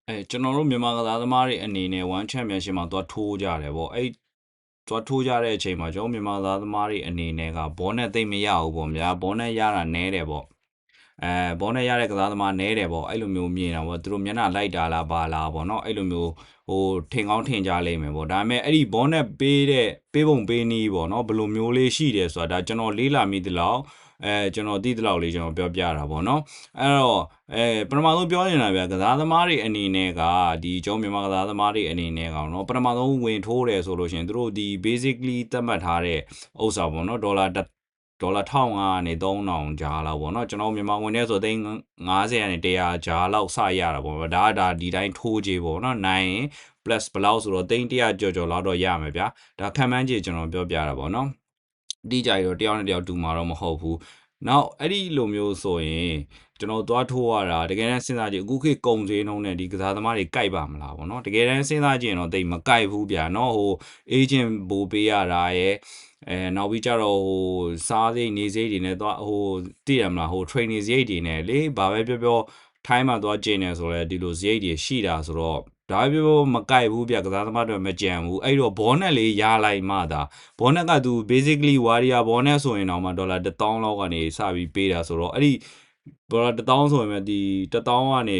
ကျွန်တော်တို့မြန်မာကစားသမားတွေအနေနဲ့ One Championship မှာသွားထိုးကြတယ်ပေါ့သွားထိုးကြတဲ့အချိန်မှာကျွန်တော်မြန်မာကစားသမားတွေအနေနဲ့ကဘောနဲ့သိမ့်မရဘူးပေါ့ဗျာဘောနဲ့ရတာနဲတယ်ပေါ့ဘောနဲ့ရတဲ့ကစားသမားနဲတယ်ပေါ့အဲ့လိုမျိုးမြင်တာပေါ့သူတို့မျက်နှာလိုက်တာလားဘာလားပေါ့နော်အဲ့လိုမျိုးထင်ကောင်းထင်ကြလိမ့်မယ်ပေါ့ဒါပေမဲ့အဲ့ဒီဘောနဲ့ပေးပုံပေးနည်းပေါ့နော်ဘယ်လိုမျိုးလေးရှိတယ်ဆိုတာဒါကျွန်တော်လေးလာမိသလောက်ကျွန်တော်သိသလောက်လေးကျွန်တော်ပြောပြတာပေါ့နော်အဲ့တော့ပထမဆုံးပြောနေတာဗျာကစားသမားတွေအနေနဲ့ကဒီကျွန်တော်မြန်မာကစားသမားတွေအနေနဲ့ကောင်နော်ပထမဆုံးဝင်ထိုးတယ်ဆိုလို့ရှိရင်သူတို့ဒီ basically သတ်မှတ်ထားတဲ့ဥစ္စာပေါ့နော်ဒေါ်လာ1500နဲ့3000ကြားလောက်ပေါ့နော်ကျွန်တော်မြန်မာဝင်နေဆိုသိန်း50နဲ့100ကြားလောက်စရတာပေါ့ဒါဒီတိုင်းထိုးကြည့်ပေါ့နော်နိုင်ရင် plus ဘလောက်ဆိုတော့သိန်း100ကျော်လောက်တော့ရမယ်ဗျာဒါခံမှန်းကြည့်ကျွန်တော်ပြောပြတာပေါ့နော်ဒီကြိုင်တော့တယောက်နဲ့တယောက်တူမှာတော့မဟုတ်ဘူးနောက်အဲ့ဒီလိုမျိုးဆိုရင်ကျွန်တော်သွားထိုးရတာတကယ်တမ်းစဉ်းစားကြည့်အခုခေတ်ကုံစည်းနှုန်းနဲ့ဒီကစားသမားတွေကြိုက်ပါမလားပေါ့နော်တကယ်တမ်းစဉ်းစားကြည့်ရင်တော့တိတ်မကြိုက်ဘူးဗျာနော်agent ဘိုးပေးရတာရဲ့နောက်ပြီးကြတော့စားစိတ်နေစိတ်တွေနဲ့သွားသိရမလားtraining စရိတ်တွေနဲ့လေဘာပဲပြောထိုင်းမှာသွားကျင်းနေဆိုလဲဒီလိုစရိတ်တွေရှိတာဆိုတော့ဒါပြောမကြိုက်ဘူးဗျကစားသမားတွေမကြံဘူးအဲ့တော့ဘောနဲ့လေးရလိုက်မှသာဘောနဲ့ကသူ basically warrior ဘောနဲ့ဆိုရင်တော့မှဒေါ်လာ1000လောက်ကနေစပြီးပေးတာဆိုတော့အဲ့ဒီဒေါ်လာ1000ဆိုရင်ဒီ1000ကနေ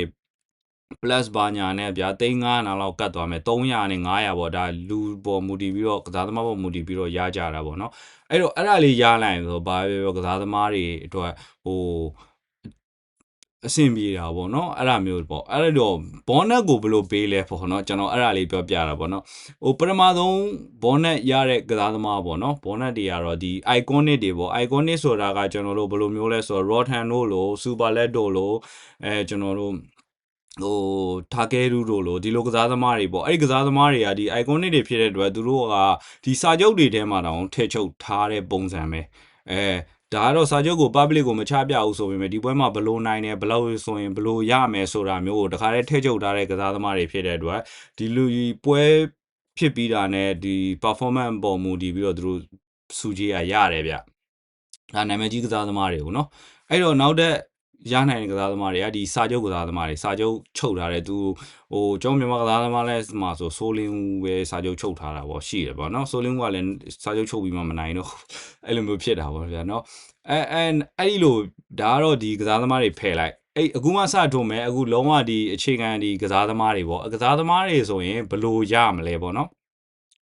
plus ဘာညာနဲ့ဗျာ3,500လောက်ကတ်သွားမယ်300နဲ့900ပေါ့ဒါလူပေါ်မူတည်ပြီးတော့ကစားသမားပေါ်မူတည်ပြီးတော့ရကြတာပေါ့နော်အဲ့တော့အဲ့ဒါလေးရလိုက်ဆိုဘာပဲပြောကစားသမားတွေအတွက်အဆင်ပြေတာပေါ့နော်အဲ့ဒါမျိုးပေါ့အဲ့တော့ဘောနက်ကိုဘယ်လိုပေးလဲပေါ့နော်ကျွန်တော်အဲ့ဒါလေးပြောပြတာပေါ့နော်ပထမဆုံးဘောနက်ရတဲ့ကစားသမားပေါ့နော်ဘောနက်တွေကတော့ဒီ iconic တွေပေါ့ iconic ဆိုတာကကျွန်တော်တို့ဘယ်လိုမျိုးလဲဆိုတော့ Rotan တို့လို့ Super Let တို့လို့ကျွန်တော်တို့ထာကဲရူတို့လို့ဒီလိုကစားသမားတွေပေါ့အဲ့ဒီကစားသမားတွေကဒီ iconic တွေဖြစ်တဲ့အတွက်သူတို့ကဒီစာချုပ်တွေထဲမှာတောင်ထည့်ချုပ်ထားတဲ့ပုံစံပဲဒါကတော့စာချုပ်ကို public ကိုမချပြဘူးဆိုပေမဲ့ဒီပွဲမှာဘလို့နိုင်တယ်ဘလို့ဆိုရင်ဘလို့ရမယ်ဆိုတာမျိုးကိုတခါတည်းထည့်ချုပ်ထားတဲ့ကစားသမားတွေဖြစ်တဲ့အတွက်ဒီလူပွဲဖြစ်ပြီးတာနဲ့ဒီ performance ပေါ်မူတည်ပြီးတော့သူတို့စုကြီးရတယ်ဗျဒါနာမည်ကြီးကစားသမားတွေကိုနော်အဲ့တော့နောက်တဲ့ရနိုင်တဲ့ကစားသမားတွေကဒီစာချုပ်ကစားသမားတွေစာချုပ်ချုပ်ထားတယ်သူကျွန်တော်မြန်မာကစားသမားလဲမှာဆိုဆိုလင်းဦးပဲစာချုပ်ချုပ်ထားတာပေါ့ရှိတယ်ပေါ့နော်ဆိုလင်းဦးကလည်းစာချုပ်ချုပ်ပြီးမှမနိုင်တော့အဲ့လိုမျိုးဖြစ်တာပေါ့ဗျာနော်အဲ့ဒီလိုဒါကတော့ဒီကစားသမားတွေဖယ်လိုက်အခုမှစထုံးမယ်အခုလုံးဝဒီအခြေခံဒီကစားသမားတွေပေါ့ကစားသမားတွေဆိုရင်ဘလို့ရမလဲပေါ့နော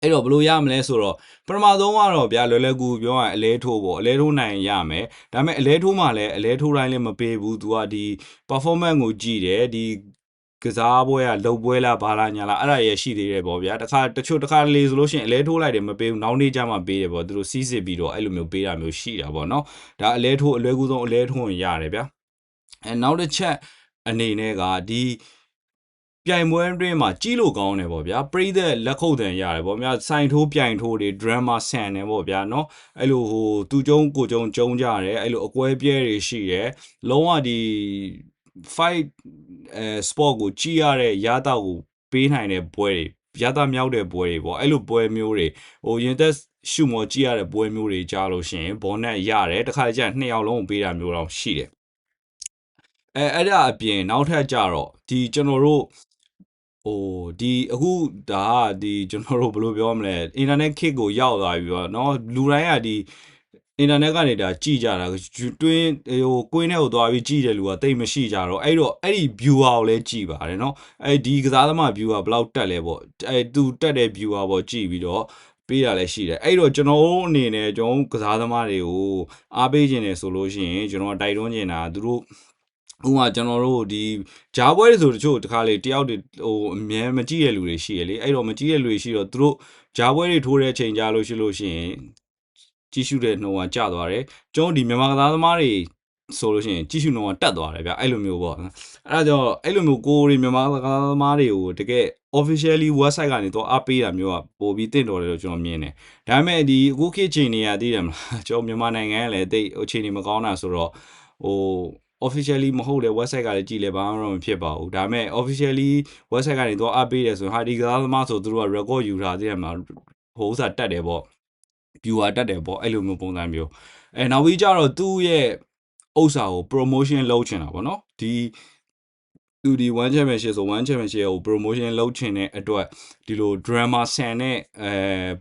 ်အဲ့တော့ဘလို့ရမလဲဆိုတော့ပထမဆုံးကတော့ဗျာလွယ်လွယ်ကူပြောရရင်အလဲထိုးပေါ့အလဲထိုးနိုင်ရမယ်ဒါပေမဲ့အလဲထိုးမှလည်းအလဲထိုးတိုင်းလည်းမပေးဘူးသူကဒီ performance ကိုကြည့်တယ်ဒီကစားပွဲကလုံပွဲလားဘာလားညာလားအဲ့ဒါရရှိသေးတယ်ပေါ့ဗျာတချို့တခါလေဆိုလို့ရှိရင်အလဲထိုးလိုက်တယ်မပေးဘူးနောက်နေ့ကျမှပေးတယ်ပေါ့သူတို့စီးစစ်ပြီးတော့အဲ့လိုမျိုးပေးတာမျိုးရှိတာပေါ့နော်ဒါအလဲထိုးအလွယ်ကူဆုံးအလဲထိုးရင်ရတယ်ဗျာနောက်တစ်ချက်အနေနဲ့ကဒီပြိုင်ပွဲအတွင်းမှာကြီးလို့ကောင်းတယ်ပေါ့ဗျာပရိသတ်လက်ခုပ်တန်ရတယ်ပေါ့ဗျာစိုင်ထိုးပြိုင်ထိုးတွေ drama ဆန်တယ်ပေါ့ဗျာเนาะအဲ့လိုသူကျုံကိုကျုံကြတယ်အဲ့လိုအကွဲပြဲတွေရှိတယ်လုံးဝဒီ fight sport ကိုကြီးရတဲ့ရတာကိုပေးနိုင်တဲ့ပွဲတွေရတာမြောက်တဲ့ပွဲတွေပေါ့အဲ့လိုပွဲမျိုးတွေရင်သက်ရှုမော်ကြီးရတဲ့ပွဲမျိုးတွေကြားလို့ရှိရင်ဘောနက်ရတယ်တခါကျရင်2ယောက်လုံးကိုပေးတာမျိုးတော့ရှိတယ်အဲ့ဒါအပြင်နောက်ထပ်ကြတော့ဒီကျွန်တော်တို့ဒီအခုဒါဒီကျွန်တော်တို့ဘယ်လိုပြောမလဲအင်တာနက်ခေတ်ကိုရောက်လာပြီပေါ့နော်လူတိုင်းကဒီအင်တာနက်ကနေဒါကြည့်ကြတာတွင်းကွင်းထဲကိုသွားပြီးကြည့်တယ်လူကတိတ်မရှိကြတော့အဲ့တော့အဲ့ဒီ viewer ကိုလည်းကြည့်ပါတယ်နော်ဒီကစားသမား viewer ဘယ်လောက်တက်လဲပေါ့သူတက်တဲ့ viewer ပေါ့ကြည့်ပြီးတော့ပေးတာလည်းရှိတယ်အဲ့တော့ကျွန်တော်တို့အနေနဲ့ကျွန်တော်ကစားသမားတွေကိုအားပေးခြင်းတယ်ဆိုလို့ရှိရင်ကျွန်တော်တိုက်တွန်းခြင်းတာသူတို့ဥမာကျွန်တော်တို့ဒီဂျားပွဲတွေဆိုတချို့တခါလေတယောက်တွေအမြဲမကြည့်ရလူတွေရှိရလေအဲ့တော့မကြည့်ရလူတွေရှိတော့သူတို့ဂျားပွဲတွေထိုးတဲ့အချိန်ကြာလို့ရှိရင်ကြီးစုတဲ့နှုံကကျသွားတယ်ကျွန်တော်ဒီမြန်မာကစားသမားတွေဆိုလို့ရှိရင်ကြီးစုနှုံကတက်သွားတယ်ဗျအဲ့လိုမျိုးပေါ့အဲ့ဒါကြောင့်အဲ့လိုမျိုးကိုရီမြန်မာကစားသမားတွေကိုတကယ် officially website ကနေတော့အားပေးတာမျိုးကပို့ပြီးတင့်တော်တယ်လို့ကျွန်တော်မြင်တယ်ဒါပေမဲ့ဒီအခုခေတ်ချိန်နေရသေးတယ်မလားကျွန်တော်မြန်မာနိုင်ငံကလည်းတိတ်အခြေအနေမကောင်းတာဆိုတော့officially မဟုတ်တဲ့ website ကလည်းကြည့်လဲဘာမှမဖြစ်ပါဘူးဒါပေမဲ့ officially website ကနေတော့အပ်ပေးတယ်ဆိုရင်ဟာဒီကစားသမားဆိုသူတို့က record ယူထားသေးတယ်မှာဟိုဥစားတက်တယ်ပေါ့ viewer တက်တယ်ပေါ့အဲ့လိုမျိုးပုံစံမျိုးနောက်ပြီးကြတော့သူ့ရဲ့ဥစ္စာကို promotion လုပ်ချင်တာပေါ့နော်ဒီ သူဒီ one championship ဆို one championship ကို promotion လုပ်ချင်တဲ့အတွက်ဒီလို drama ဆန်တဲ့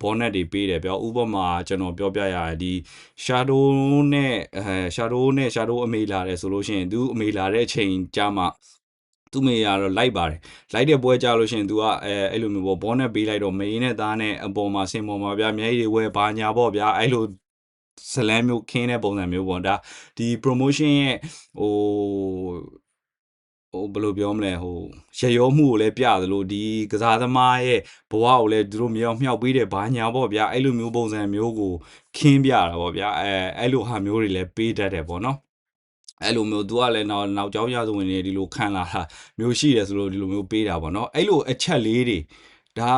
bonnet တွေပေးတယ်ဗျာဥပမာကျွန်တော်ပြောပြရတယ်ဒီ shadow နဲ့ shadow အမေလာတယ်ဆိုလို့ရှိရင်သူအမေလာတဲ့အချိန်ကြာမှသူမေရတော့လိုက်ပါတယ်လိုက်တဲ့ပွဲကြလို့ရှိရင် तू ကအဲ့လိုမျိုးပေါ့ bonnet ပေးလိုက်တော့မေးနဲ့သားနဲ့အပေါ်မှာဆင်ပေါ်မှာဗျာမျက်ရည်တွေဝဲဘာညာပေါ့ဗျာအဲ့လိုဇလန်းမျိုးခင်းတဲ့ပုံစံမျိုးပေါ့ဒါဒီ promotion ရဲ့ဟိုဘယ်လိုပြောမလဲရရောမှုကိုလည်းပြသလိုဒီကစားသမားရဲ့ဘဝကိုလည်းသူတို့မြောက်ပေးတယ်ဘာညာပေါ့ဗျာအဲ့လိုမျိုးပုံစံမျိုးကိုခင်းပြတာပေါ့ဗျာအဲ့လိုဟာမျိုးတွေလည်းပေးတတ်တယ်ပေါ့နော်အဲ့လိုမျိုး तू ကလည်းနောက်ကျောင်းရဆိုဝင်နေဒီလိုခံလာတာမျိုးရှိတယ်ဆိုလို့ဒီလိုမျိုးပေးတာပေါ့နော်အဲ့လိုအချက်လေးတွေဒါ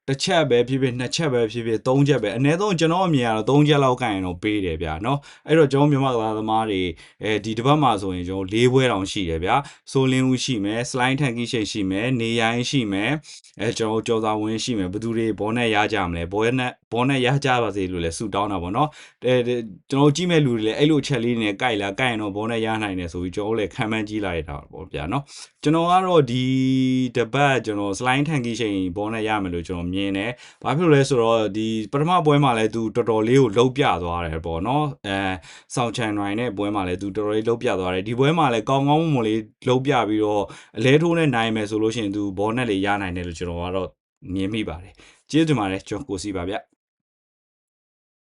တစ်ချက်ပဲဖြစ်ဖြစ်နှစ်ချက်ပဲဖြစ်ဖြစ်သုံးချက်ပဲအနည်းဆုံးကျွန်တော်အမြင်ကတော့သုံးချက်လောက်ကန်ရင်တော့ပေးတယ်ဗျာနော်အဲ့တော့ကျွန်တော်မြန်မာကစားသမားတွေဒီတစ်ပတ်မှာဆိုရင်ကျွန်တော်၄ပွဲတောင်ရှိတယ်ဗျာဆိုလင်းဦးရှိမယ်စလိုင်းထန်ကီရှိရှိမယ်နေရိုင်းရှိမယ်ကျွန်တော်ကြော်စာဝင်းရှိမယ်ဘသူတွေဘောနဲ့ရကြမလဲဘောနဲ့ရကြပါစေလို့လည်းဆုတောင်းတာပေါ့နော်ကျွန်တော်ကြည့်မဲ့လူတွေလည်းအဲ့လိုချက်လေးတွေနဲ့ကြိုက်လာကြိုက်ရင်တော့ဘောနဲ့ရနိုင်တယ်ဆိုပြီးကျွန်တော်လည်းခံမှန်းကြည့်လိုက်တာပေါ့ဗျာနော်ကျွန်တော်ကတော့ဒီတပတ်ကျွန်တော် slide ထန်ကြီးချိန်ဘောနဲ့ရမယ်လို့ကျွန်တော်မြင်တယ်ဘာဖြစ်လို့လဲဆိုတော့ဒီပထမပွဲမှာလည်းသူတော်တော်လေးကိုလှုပ်ပြသွားတယ်ပေါ့နော်ဆောင်းချန်နိုင်တဲ့ပွဲမှာလည်းသူတော်တော်လေးလှုပ်ပြသွားတယ်ဒီပွဲမှာလည်းကောင်းမွန်လေးလှုပ်ပြပြီးတော့အလဲထိုးနဲ့နိုင်မယ်ဆိုလို့ရှိရင်သူဘောနဲ့လေးရနိုင်တယ်လို့ကျွန်တော်ကတော့မြင်မိပါတယ်ကျေးဇူးတင်ပါတယ်ကျွန်တော်ကိုစီပါဗျ